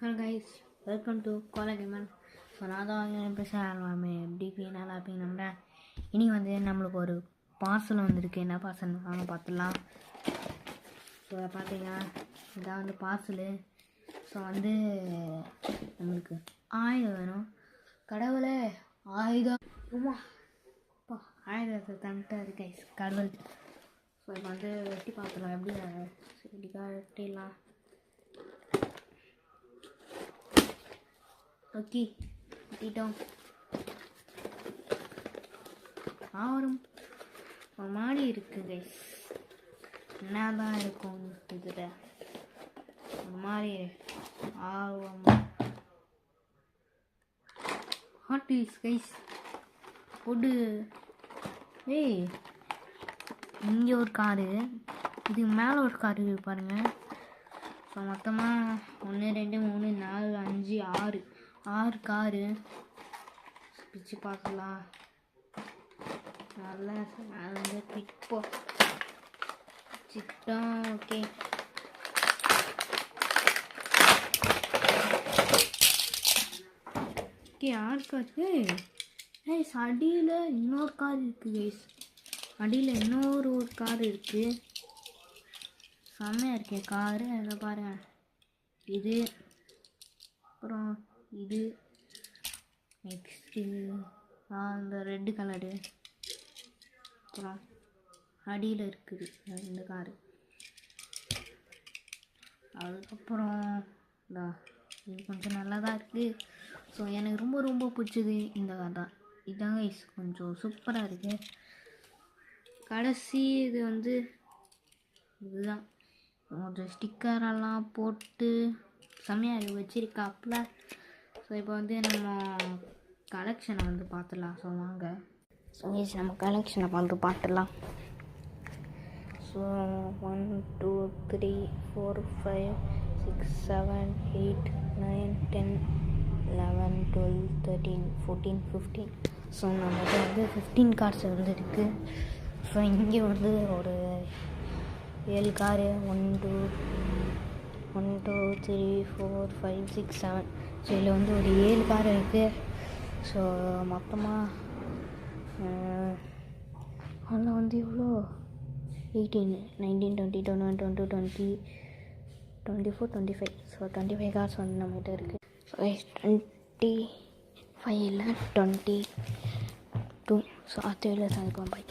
Hello guys, welcome to Kola Gamer. So நான் தான் பேசுகிறேன். எப்படி நல்லா இருப்பீங்க நம்புறேன். இனி வந்து நம்மளுக்கு ஒரு பார்சல் வந்துருக்கு. என்ன பார்சல் வாங்க பார்த்துடலாம். ஸோ பார்த்தீங்கன்னா இதான் வந்து பார்சலு. ஸோ வந்து நம்மளுக்கு ஆயுதம் வேணும். கடவுளே ஆயுதம் ஆயுதத்தை தந்துட்டாரு கைஸ் கடவுள். ஸோ இப்போ வந்து வெட்டி பார்த்துலாம் எப்படி வெட்டிடலாம். ஓகே வெட்டிட்டோம். ஒரு மாடி இருக்குது கைஸ். என்ன தான் இருக்கும் இதில் ஒரு மாதிரி ஆர்வம் ஹாட்டில்ஸ் கைஸ் போட்டு. இங்கே ஒரு காரு, இது மேலே ஒரு காரு பாருங்கள். ஸோ மொத்தமாக 1 2 3 4 5 6 காரு பிச்சு பார்க்கலாம். நல்லா வந்து பிப்போ சிட்டோம். Okay okay 6 car. அடியில் இன்னொரு கார் இருக்குது கைஸ். அடியில் இன்னொரு கார் இருக்குது. செம்மையாக இருக்கே காரு. அதை பாருங்கள். இது அப்புறம் இது நெக்ஸ்ட்டு அந்த ரெட்டு கலரு. அப்புறம் அடியில் இருக்குது இந்த காரு. அதுக்கப்புறம் இது கொஞ்சம் நல்லா தான் இருக்குது. ஸோ எனக்கு ரொம்ப ரொம்ப பிடிச்சது இந்த கார் தான். இதாங்க கொஞ்சம் சூப்பராக இருக்குது. கடைசி இது வந்து இதுதான். கொஞ்சம் ஸ்டிக்கரெல்லாம் போட்டு செம்மையாக வச்சிருக்காப்புல. ஸோ இப்போ வந்து நம்ம கலெக்ஷனை வந்து பார்த்துடலாம். ஸோ வாங்க நம்ம கலெக்ஷனை வந்து பார்த்துடலாம். ஸோ 1 2 3 4 5 6 7 8 9 10 11 12 13 14 15. ஸோ நம்மகிட்ட வந்து 15 கார்ஸ் வந்து இருக்குது. ஸோ இங்கே வந்து ஒரு 7 காரு 1 2 3 4 5 6 7. ஸோ இதில் வந்து ஒரு 7 கார் இருக்குது. ஸோ மொத்தமாக அதில் வந்து இவ்வளோ 18 19 20 21 22 20 24 25. ஸோ 25 கார்ஸ் வந்து நம்மகிட்ட இருக்குது. ஸோ 25 இல்லை 22. ஸோ அது இல்லை சாதிப்போம். பாய்.